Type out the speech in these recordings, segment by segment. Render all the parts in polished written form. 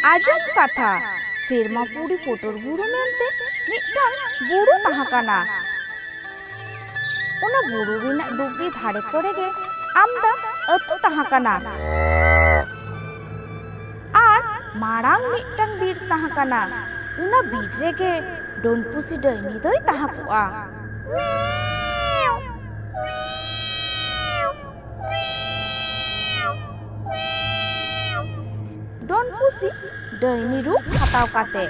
ᱟᱸᱡᱚᱢ ᱠᱟᱛᱷᱟ ᱥᱮᱨᱢᱟ ᱯᱩᱨᱤ ᱯᱚᱴᱚᱨ ᱵᱩᱨᱩ ᱢᱮᱱᱛᱮ ᱢᱤᱫᱴᱟᱝ ᱵᱩᱨᱩ ᱛᱟᱦᱮᱸ ᱠᱟᱱᱟ। ᱚᱱᱟ ᱵᱩᱨᱩ ᱨᱮᱱᱟᱜ ᱰᱩᱜᱤ ᱫᱷᱟᱨᱮ ᱠᱚᱨᱮ ᱜᱮ ᱟᱢᱫᱟ ᱟᱹᱛᱩ ᱛᱟᱦᱮᱸ ᱠᱟᱱᱟ। ᱟᱨ ᱢᱟᱲᱟᱝ ᱢᱤᱫᱴᱟᱝ ᱵᱤᱨ ᱛᱟᱦᱮᱸ ᱠᱟᱱᱟ। ᱚᱱᱟ ᱵᱤᱨ ᱨᱮᱜᱮ ᱰᱚᱱᱯᱩᱥᱤ ᱰᱟᱹᱭᱱᱤ ᱫᱚᱭ ᱛᱟᱦᱮᱸ ᱠᱚᱜᱼᱟ। ᱰᱚᱱᱯᱩᱥᱤ ᱰᱟᱹᱭᱱᱤ ᱨᱩᱯ ᱦᱟᱛᱟᱣ ᱠᱟᱛᱮ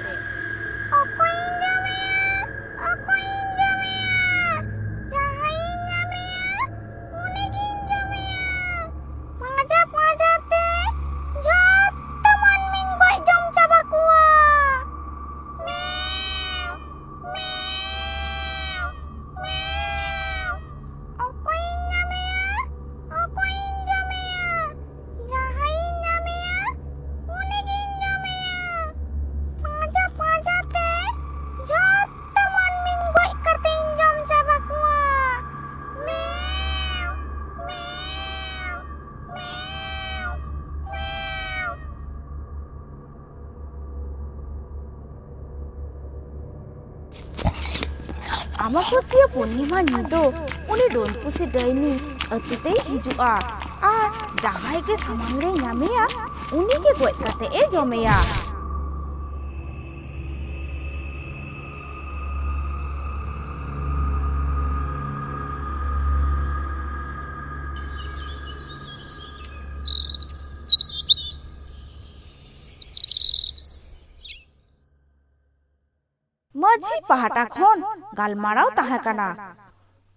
अमाबस्या पूर्णिमा ᱧᱤᱫᱟᱹ उनी डोनपुसी डायनी अतुते हिजुआ और जहां के सामान रे ᱧᱟᱢᱮᱭᱟ उनी के गoj काते ए जमेया। माझी पहाटा खन गालमाराव ताहे काना।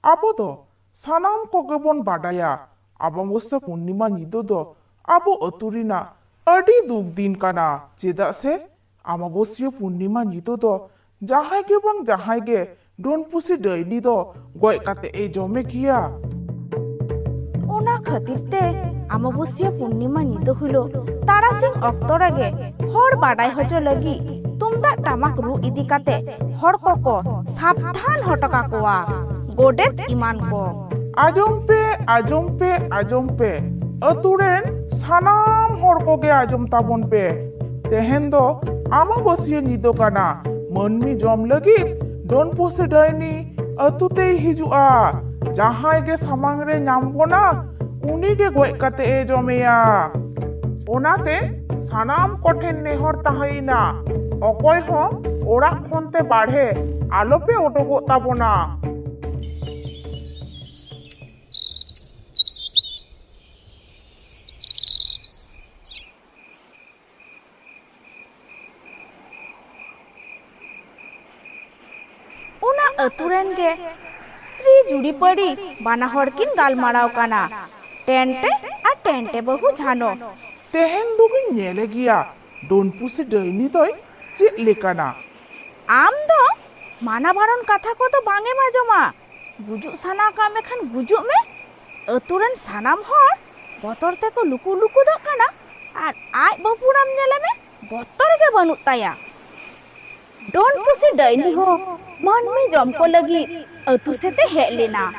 आबो दो सानाम कोगे बोन बाडाया अमाबस्या पूर्णिमा ᱧᱤᱫᱟᱹ दो आबो अतु रिना अडी दुख दिन काना चेदा से अमाबस्या पूर्णिमा ᱧᱤᱫᱟᱹ दो जहाय गे बांग जहाय गे डोनपुसी डायनी दो गoj काते ए जमे किया। ओना खातिर ते अमाबस्या पूर्णिमा ᱧᱤᱫᱟᱹ हिलो तारासिंग अक्तो रेगे हर बाडाय हजो लगी तुमदा टामाक रू इदी काते हर को साबधान हटका कोआ गोडेत इमान को। आजम पे अतुरेन सानाम हर कोगे आजम ताबन पे तेहेन दो अमाबस्या ᱧᱤᱫᱟᱹ काना मनमी जम लगी डोनपुसी डायनी अतुते हिजुआ जहाय गे सामांग रे नाम बोना उनी गे गoj काते ए जमेया। ओनाते सानाम कोठेन नेहर ताहाइना अकय हो ओड़ा खनते बाढ़े आलोपे ओटोगो ताबोना। उना अतुरेन गे स्त्री जुड़ी पड़ी बाना हड़किन गालमाराव काना टेंटे आ टेंटे बहु झानो। तेहेन दुगिन नेले गिया डोनपुसी डायनी दोय चेद लेकाना। आम दो माना बारन कथा को तो बांगे माजमा गुजुक साना कामे खान गुजुक में अतुरेन सानाम हर बतर ते को लुकु लुकु दो काना आर आय बापुराम नेले में बतर के बनुत ताया। डोनपुसी डायनी हो मन में जम को लगी अतु से ते हेज लेना।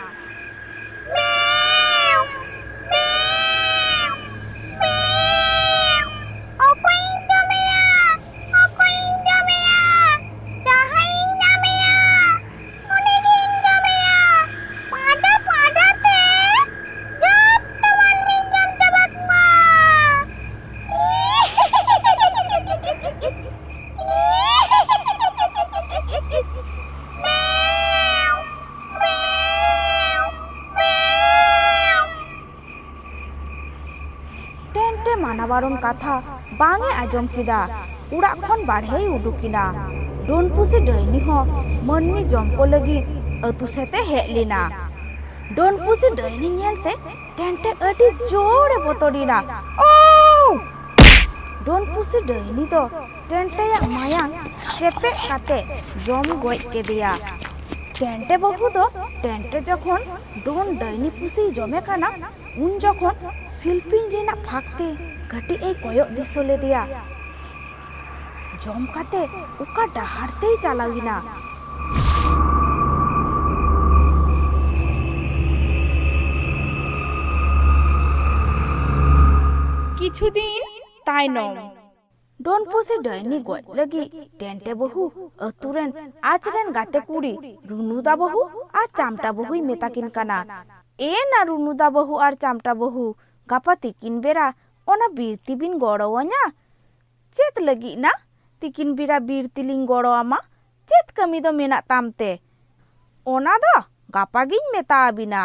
मानाबारन कथा बांगे आजम किदा उड़ा खन बाढ़े उडुकिना। डोनपुसी डायनी हो मनमी जम को लगी अतु सेते हेज लेना। डोनपुसी डायनी नेलते टेंटे अडी जोरे बतोडिना। ओ डोनपुसी डायनी तो टेंटे या मायांग चेपे काते जम गoj केदिया। टेंटे बहु दो टेंटे जखन डोन डायनी पुसी जमे काना उन जखन शिल्पिन रेना फाकते घटी ए कोयो दिसो ले दिया। जम काते उका डहारते ही चालाविना। किछुदिन तायनम ᱰᱚᱱ ᱯᱩᱥᱤ ᱰᱟᱹᱭᱱᱤ ᱜᱚᱡ ᱞᱟᱹᱜᱤᱫ ᱴᱮᱱᱴᱮ ᱵᱟᱹᱦᱩ ᱟᱹᱛᱩᱨᱮᱱ ᱟᱡᱨᱮᱱ ᱜᱟᱛᱮ ᱠᱩᱲᱤ ᱨᱩᱱᱩᱫᱟ ᱵᱟᱹᱦᱩ ᱟᱨ ᱪᱟᱢᱴᱟ ᱵᱟᱹᱦᱩᱭ ᱢᱮᱛᱟᱠᱤᱱ ᱠᱟᱱᱟ, ᱮᱱᱟ ᱨᱩᱱᱩᱫᱟ ᱵᱟᱹᱦᱩ ᱟᱨ ᱪᱟᱢᱴᱟ ᱵᱟᱹᱦᱩ ᱜᱟᱯᱟ ᱛᱤᱠᱤᱱ ᱵᱮᱲᱟ ᱚᱱᱟ ᱵᱤᱨᱛᱤ ᱵᱤᱱ ᱜᱚᱲᱚᱣᱟᱹᱧᱟ? ᱪᱮᱫ ᱞᱟᱹᱜᱤᱫ ᱱᱟ ᱛᱤᱠᱤᱱ ᱵᱮᱲᱟ ᱵᱤᱨᱛᱤ ᱞᱤᱧ ᱜᱚᱲᱚ ᱟᱢᱟ? ᱪᱮᱫ ᱠᱟᱹᱢᱤ ᱫᱚ ᱢᱮᱱᱟᱜ ᱛᱟᱢ ᱛᱮ? ᱚᱱᱟ ᱫᱚ ᱜᱟᱯᱟ ᱜᱤᱧ ᱢᱮᱛᱟ ᱟᱹᱵᱤᱱᱟ।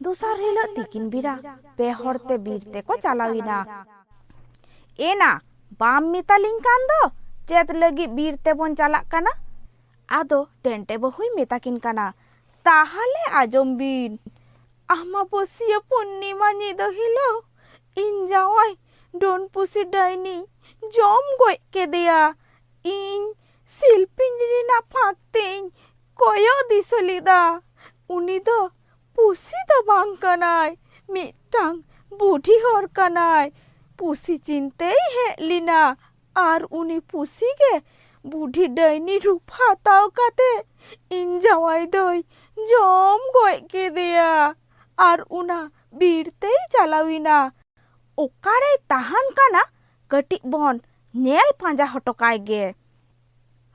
ᱫᱚᱥᱟᱨ ᱦᱤᱞᱳᱜ ᱛᱤᱠᱤᱱ ᱵᱮᱲᱟ ᱯᱮ ᱦᱚᱲᱛᱮ ᱵᱤᱨ ᱛᱮᱠᱚ ᱪᱟᱞᱟᱣᱮᱱᱟ। ᱮᱱᱟ ᱵᱟᱢ ᱢᱮᱛᱟᱞᱤᱧ ᱠᱟᱱ ᱫᱚ ᱪᱮᱫ ᱞᱟᱹᱜᱤᱫ ᱵᱤᱨ ᱛᱮᱵᱚᱱ ᱪᱟᱞᱟᱜ ᱠᱟᱱᱟ? ᱟᱫᱚ ᱴᱮᱱᱴᱮ ᱵᱟᱹᱦᱩᱭ ᱢᱮᱛᱟᱠᱤᱱ ᱠᱟᱱᱟ, ᱛᱟᱦᱟᱞᱮ ᱟᱸᱡᱚᱢ ᱵᱤᱱ, ᱟᱢᱵᱟᱵᱟᱹᱥᱤᱭᱟᱹ ᱯᱩᱨᱱᱤᱢᱟ ᱧᱤᱫᱟᱹ ᱦᱤᱞᱳᱜ ᱤᱧ ᱡᱟᱶᱟᱭ ᱰᱚᱱ ᱯᱩᱥᱤ ᱰᱟᱹᱭᱱᱤ ᱡᱚᱢ ᱜᱚᱡ ᱠᱮᱫᱮᱭᱟ। ᱤᱧ ᱥᱤᱞᱯᱤᱧ ᱨᱮᱱᱟᱜ ᱯᱷᱟᱸᱠ ᱛᱮᱧ ᱠᱚᱭᱚᱜ ᱫᱤᱥᱟᱹ ᱞᱮᱫᱟ, ᱩᱱᱤ ᱫᱚ ᱯᱩᱥᱤ ᱫᱚ ᱵᱟᱝ ᱠᱟᱱᱟᱭ, ᱢᱤᱫᱴᱟᱝ ᱵᱩᱰᱷᱤ ᱦᱚᱲ ᱠᱟᱱᱟᱭ। ᱯᱩᱥᱤ ᱪᱤᱱᱛᱟᱹᱭ ᱦᱮᱡ ᱞᱮᱱᱟ ᱟᱨ ᱩᱱᱤ ᱯᱩᱥᱤ ᱜᱮ ᱵᱩᱰᱷᱤ ᱰᱟᱹᱭᱱᱤ ᱨᱩᱯ ᱦᱟᱛᱟᱣ ᱠᱟᱛᱮ ᱤᱧ ᱡᱟᱶᱟᱭ ᱫᱚᱭ ᱡᱚᱢ ᱜᱚᱡ ᱠᱮᱫᱮᱭᱟ ᱟᱨ ᱚᱱᱟ ᱵᱤᱨ ᱛᱮᱭ ᱪᱟᱞᱟᱣᱮᱱᱟ। ᱚᱠᱟᱨᱮᱭ ᱛᱟᱦᱟᱱ ᱠᱟᱱᱟ ᱠᱟᱹᱴᱤᱡ ᱵᱚᱱ ᱧᱮᱞ ᱯᱟᱸᱡᱟ ᱦᱚᱴᱚ ᱠᱟᱭ ᱜᱮ।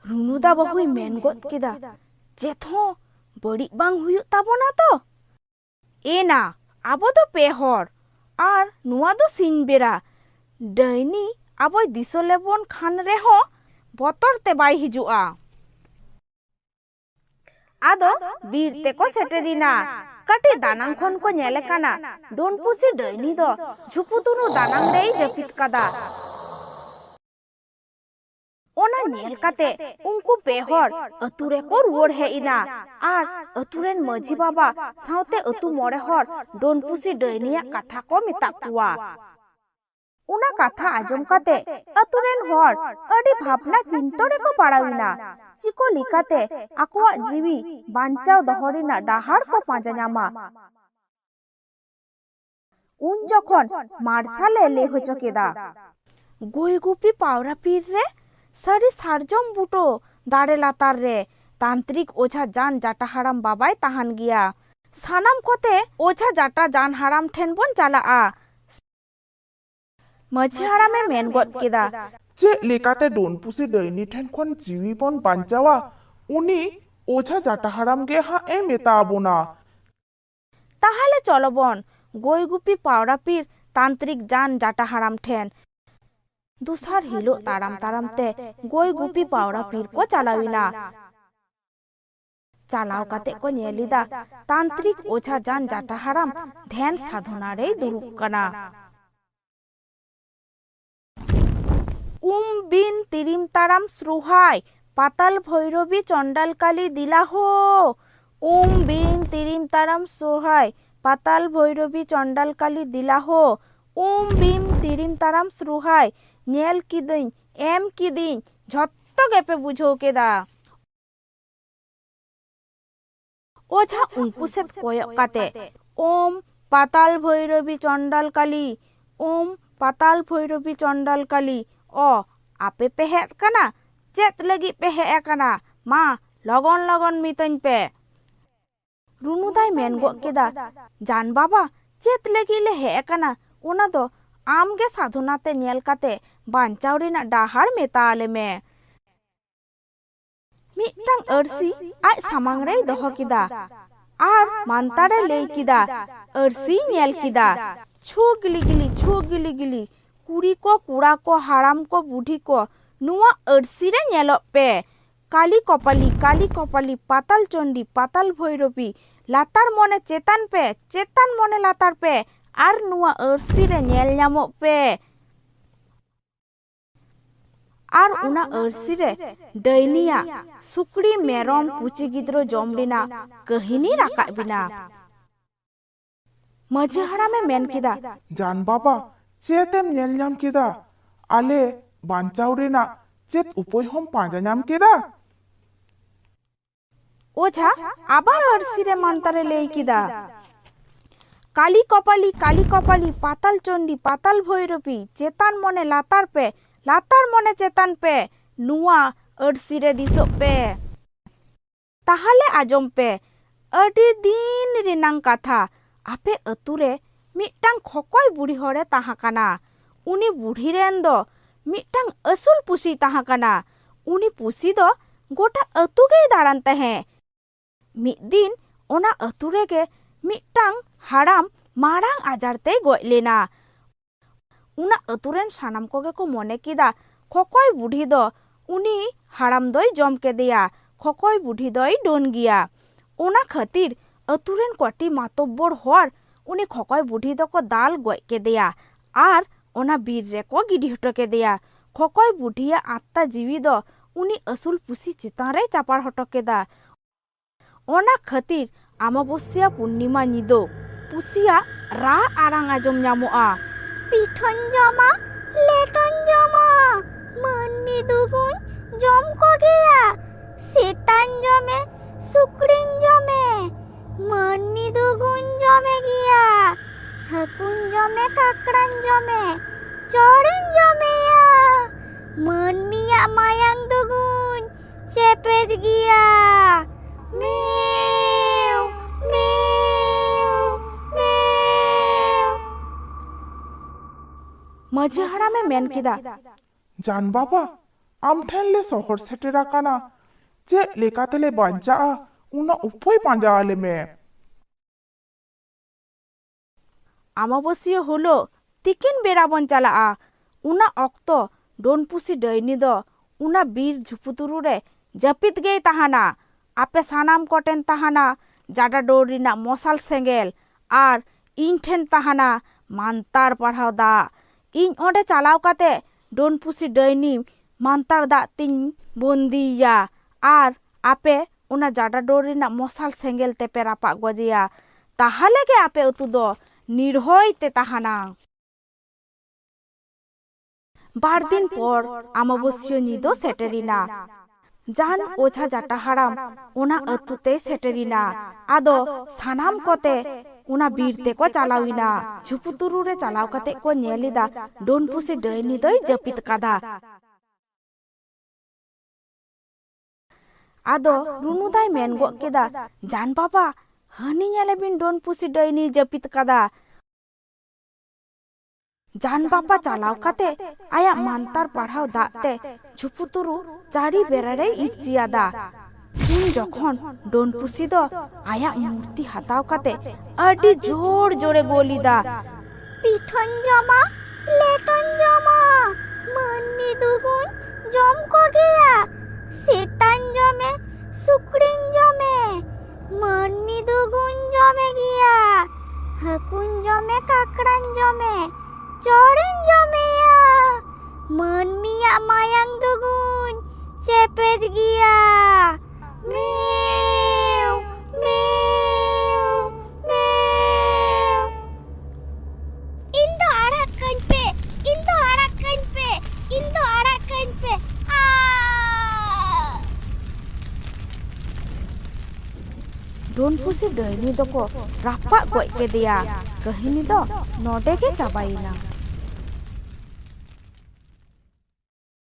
ᱨᱩᱱᱩᱫᱟ ᱵᱟᱹᱦᱩᱭ ᱢᱮᱱ ᱜᱚᱫ ᱠᱮᱫᱟ, ᱪᱮᱫ ᱦᱚᱸ ᱵᱟᱹᱲᱤᱡ ᱵᱟᱝ ᱦᱩᱭᱩᱜ ᱛᱟᱵᱚᱱᱟ ᱛᱚ? ᱮᱱᱟ ᱟᱵᱚ ᱫᱚ ᱯᱮ ᱦᱚᱲ ᱟᱨ ᱱᱚᱣᱟ ᱫᱚ ᱥᱤᱧ ᱵᱮᱲᱟ, ᱰᱟᱹᱭᱱᱤ ᱟᱵᱚᱭ ᱫᱤᱥᱟᱹ ᱞᱮᱵᱚᱱ ᱠᱷᱟᱱ ᱨᱮᱦᱚᱸ ᱵᱚᱛᱚᱨ te ᱵᱟᱭ ᱦᱤᱡᱩᱜᱼᱟ। ᱟᱫᱚ ᱵᱤᱨ ᱛᱮᱠᱚ ᱥᱮᱴᱮᱨᱮᱱᱟ। ᱠᱟᱹᱴᱤᱡ ᱫᱟᱱᱟᱝ ᱠᱷᱚᱱ ᱠᱚ ᱧᱮᱞᱮ ᱠᱟᱱᱟ ᱰᱚᱱ ᱯᱩᱥᱤ ᱰᱟᱹᱭᱱᱤ ᱫᱚ ᱡᱷᱩᱯᱩᱛᱩᱱᱩ ᱫᱟᱱᱟᱝ ᱨᱮᱭ ᱡᱟᱹᱯᱤᱫ ᱠᱟᱫᱟ। ᱚᱱᱟ ᱧᱮᱞ ᱠᱟᱛᱮ ᱩᱱᱠᱩ ᱯᱮ ᱦᱚᱲ ᱟᱹᱛᱩ ᱨᱮᱠᱚ ᱨᱩᱣᱟᱹᱲ ᱦᱮᱡ ᱮᱱᱟ ᱟᱨ ᱟᱹᱛᱩ ᱨᱮᱱ ᱢᱟᱹᱡᱷᱤ ᱵᱟᱵᱟ ᱥᱟᱶᱛᱮ ᱟᱹᱛᱩ ᱢᱚᱬᱮ ᱦᱚᱲ ᱰᱚᱱ ᱯᱩᱥᱤ ᱰᱟᱹᱭᱱᱤᱭᱟᱜ ᱠᱟᱛᱷᱟ ᱠᱚ ᱢᱮᱛᱟᱜ ᱠᱚᱣᱟ। ᱚᱱᱟ ᱠᱟᱛᱷᱟ ᱟᱸᱡᱚᱢ ᱠᱟᱛᱮ ᱟᱹᱛᱩ ᱨᱮᱱ ᱦᱚᱲ ᱟᱹᱰᱤ ᱵᱷᱟᱵᱽᱱᱟ ᱪᱤᱱᱛᱟᱹ ᱨᱮᱠᱚ ᱯᱟᱲᱟᱣᱮᱱᱟ, ᱪᱤᱠᱟᱹ ᱞᱮᱠᱟᱛᱮ ᱟᱠᱚᱣᱟᱜ ᱡᱤᱣᱤ ᱵᱟᱧᱪᱟᱣ ᱫᱚᱦᱚ ᱨᱮᱱᱟᱜ ᱰᱟᱦᱟᱨ ᱠᱚ ᱯᱟᱸᱡᱟ ᱧᱟᱢᱟ। ᱩᱱ ᱡᱚᱠᱷᱚᱱ ᱢᱟᱨᱥᱟᱞᱮ ᱞᱟᱹᱭ ᱦᱚᱪᱚ ᱠᱮᱫᱟ, ᱜᱚᱭ ᱜᱩᱯᱤ ᱯᱟᱣᱨᱟ ᱯᱤᱨ ᱨᱮ ᱥᱟᱹᱨᱤ ᱥᱟᱨᱡᱚᱢ ᱵᱩᱴᱟᱹ ᱫᱟᱨᱮ ᱞᱟᱛᱟᱨ ᱨᱮ ᱛᱟন্ত্রিক ওঝা জান জাটা হারাম বাবাই তাহান গিয়া। সানাম কতে ওঝা জাটা জান হারাম ঠেন বন চালাগᱼᱟ। ᱢᱟᱹᱡᱷᱤ ᱦᱟᱲᱟᱢᱮ ᱢᱮᱱ ᱜᱚᱫ ᱠᱮᱫᱟ, ᱪᱮᱫ ᱞᱮᱠᱟᱛᱮ ᱰᱚᱱ ᱯᱩᱥᱤ ᱰᱟᱹᱭᱱᱤ ᱴᱷᱮᱱ ᱠᱷᱚᱱ ᱡᱤᱣᱤ ᱵᱚᱱ ᱵᱟᱧᱪᱟᱣᱟ ᱩᱱᱤ ᱳঝা ᱡᱟᱴᱟ ᱦᱟᱲᱟᱢ ᱜᱮ ᱦᱟᱸᱜ ᱮ ᱢᱮᱛᱟ ᱟᱵᱚᱱᱟ। তাহলে চলো বন গই গুপি পাওরা পীর তান্ত্রিক জান জাটা হারাম ঠেন। দোসার হিলোᱜ তাড়াম তাড়াম তে গই গুপি পাওরা পীর কো চালাᱣিনা। চালাও কাতে কো ᱧᱮᱞᱤᱫᱟ তান্ত্রিক ওঝা জান জাটা হারাম ধ্যান সাধনা রে দুড়ুব কানা। বিন তিরিম তারাম শ্রুহাই পাতাল ভৈরবী চণ্ডালকালী দিলাহ। বিন তিরিম তারাম শ্রুহাই পাতাল ভৈরবী চণ্ডালকালী দিলাহ। বিম তিরিম তারাম শ্রুহাই ᱧᱮᱞ ᱠᱤᱫᱟᱹᱧ ᱮᱢ ᱠᱤᱫᱤᱧ ᱡᱷᱚᱛᱚ ᱜᱮᱯᱮ ᱵᱩᱡᱷᱟᱹᱣ ᱠᱮᱫᱟ। ওঝা উᱱᱠᱩ ᱥᱮᱫ ᱠᱚᱭᱚᱜ ᱠᱟᱛᱮ পাতাল ভৈরবী চণ্ডালকালী, পাতাল ভৈরবী চণ্ডালকালী, ᱟᱯᱮ ᱯᱮ ᱦᱮᱡ ᱠᱟᱱᱟ? ᱪᱮᱫ ᱞᱟᱹᱜᱤᱫ ᱯᱮ ᱦᱮᱡ ᱟᱠᱟᱱᱟ? ᱢᱟ ᱞᱚᱜᱚᱱ ᱞᱚᱜᱚᱱ ᱢᱤᱛᱟᱹᱧ ᱯᱮ। ᱨᱩᱱᱩᱫᱟᱭ ᱢᱮᱱ ᱜᱚᱫ ᱠᱮᱫᱟ, ᱡᱟᱱ ᱵᱟᱵᱟ ᱪᱮᱫ ᱞᱟᱹᱜᱤᱫ ᱞᱮ ᱦᱮᱡ ᱟᱠᱟᱱᱟ ᱚᱱᱟ ᱫᱚ ᱟᱢᱜᱮ ᱥᱟধᱱᱟ ᱛᱮ ᱧᱮᱞ ᱠᱟᱛᱮ ᱵᱟᱧᱪᱟᱣ ᱨᱮᱱᱟᱜ ᱰᱟᱦᱟᱨ ᱢᱮᱛᱟ ᱟᱞᱮ ᱢᱮ। ᱢᱤᱫᱴᱟᱝ ᱟᱹᱨᱥᱤ ᱟᱡ ᱥᱟᱢᱟᱝ ᱨᱮᱭ ᱫᱚᱦᱚ ᱠᱮᱫᱟ ᱟᱨ ᱢᱟᱱᱛᱟᱨᱮ ᱞᱟᱹᱭ ᱠᱮᱫᱟ। ᱟᱹᱨᱥᱤᱭ ᱧᱮᱞ ᱠᱮᱫᱟ, ᱪᱷᱩ ᱜᱤᱞᱤ ᱜᱤᱞᱤ ᱪᱷᱩ ᱜᱤᱞᱤ ᱜᱤᱞᱤ, ᱠᱩᱲᱤ ᱠᱚ ᱠᱚᱲᱟ ᱠᱚ ᱦᱟᱲᱟᱢ ᱠᱚ ᱵᱩᱰᱷᱤ ᱠᱚ ᱱᱚᱣᱟ ᱟᱹᱨᱥᱤ ᱨᱮ ᱧᱮᱞᱚᱜ ᱯᱮ। ᱠᱟᱞᱤ ᱠᱚᱯᱟᱞᱤ ᱯᱟতাᱞ ᱪᱚᱱᱰᱤ ᱯᱟতাᱞ ᱵᱷᱳᱭᱨᱚᱵী, ᱞᱟᱛᱟᱨ ᱢᱚᱱᱮ ᱪᱮᱛᱟᱱ ᱯᱮ, ᱪᱮᱛᱟᱱ ᱢᱚᱱᱮ ᱞᱟᱛᱟᱨ ᱯᱮ ᱟᱨ ᱱᱚᱣᱟ ᱟᱹᱨᱥᱤ ᱨᱮ ᱧᱮᱞ ᱧᱟᱢᱚᱜ ᱯᱮ। ᱟᱨ ᱚᱱᱟ ᱟᱹᱨᱥᱤ ᱨᱮ ᱰᱟᱹᱭᱱᱤᱭᱟᱜ ᱥᱩᱠᱨᱤ ᱢᱮᱨᱚᱢ ᱯᱩᱪᱤ ᱜᱤᱫᱽᱨᱟᱹ ᱡᱚᱢ ᱨᱮᱱᱟᱜ ᱠᱟᱹᱦᱤᱱᱤ ᱨᱟᱠᱟᱵ ᱵᱮᱱᱟ। ᱢᱟᱹᱡᱷᱤ ᱦᱟᱲᱟᱢᱮ ᱢᱮᱱ ᱠᱮᱫᱟ, ᱡᱟᱱ ᱵᱟᱵᱟ ᱪᱮᱫ ᱮᱢ ᱧᱮᱞ ᱧᱟᱢ ᱠᱮᱫᱟ? ᱟᱞᱮ ᱵᱟᱧᱪᱟᱣ ᱨᱮᱱᱟᱜ ᱪᱮᱫ ᱩᱯᱟᱹᱭ ᱦᱚᱸᱢ ᱯᱟᱸᱡᱟ ᱧᱟᱢ ᱠᱮᱫᱟ? ওঝা আবার আরসি রে মন্ত্রে লেই কিদা, কালি কপালি পাতাল চন্ডী পাতাল ভৈরবী চেতান মনে লাতার pay latar mone chetan pe nuwa arsi re disok pe. Tahale ajom pe adi din rinang katha ape ature mitang khokoi buri hore tahakana. Uni buri ren do mitang asul pusi tahakana. Uni pusi do gota atu ge daran tahe. Mid din ona ature ge mitang haram marang ajar te goj lena. Una aturen sanam koge ko mone kida khokoi budi do uni haram doi jom kedeya. Khokoi budi doi don giya. Ona khatir aturen koti matobbor hor uni khokoi budi do ko dal goj kedeya. Ar ona bir re ko gidi hoto kedeya. Khokoi budiya atta jiwi do uni asul pusi chitan re chapar hoto keda. Ona khatir amabosya purnima nido pusiya ra arang ajom nyamoa. Piton joma leton joma manmi dugun jom ko geya. Setan jome sukrin jome manmi dugun jome giya. Hakun jome kakran jome chorin jome ya. Manmi ya mayang dugun cepet giya. Meow, meow, meow. Maji harame men kida. Jan baba, am ठेन ले शहर सेटेरा काना जे लेकातले बांचा उना उपोय पांजा आले में Amabosya holo tikin berabon chalaa. Una okto don pusi daini do una bir juputuru re japit gei tahana. Ape sanam koten tahana jada dori na mosal sengel ar in ठेन tahana mantar parhau da. In onde chalao kate don pusi daini mantar da tin bondiya ar ape una jada dori na mosal sengel te perapa gojiya. Tahale ge ape utu do nirhoy te tahana. বার দিন পর আমাবস্য নিদো সেটেরিনা. জান ওঝা জাটা হারাম ওনা আতুতে সেটেরিনা. আদো সানাম কতে ওনা বীরতে কো চালাউইনা. ঝুপুতুরুরে চালাও কাতে কো নেলিদা ডোনপুসি ডইনি দই জপিত কাদা. আদো রুনুদাই মেন গো কেদা জান বাবা হানি নেলেবিন ডোনপুসি ডইনি জপিত কাদা. জান বাপা চালাও কাতে আয়া মান্তার পাড়াও দাতে ঝুপুতুরু চারি বেড়ারে ইটচিয়াদা. ইন যখন ডোন পুসি দো আয়া মূর্তি হাতাও কাতে আডি জোর জোরে গলিদা. পিঠন জমা লেটন জমা মান্নি দুগুন জম কো গিয়া. সেতান জমে সুকরিন জমে মান্নি দুগুন জমে গিয়া. হাকুন জমে কাকড়ান জমে chorin jome ya. Manmi ya mayang dugun cepet giya. Meow, meow, meow. Indo arakan pe, indo arakan pe, indo arakan pe. Don pusi dani doko rapak goj ke dia. Kahini do node ke cabaina.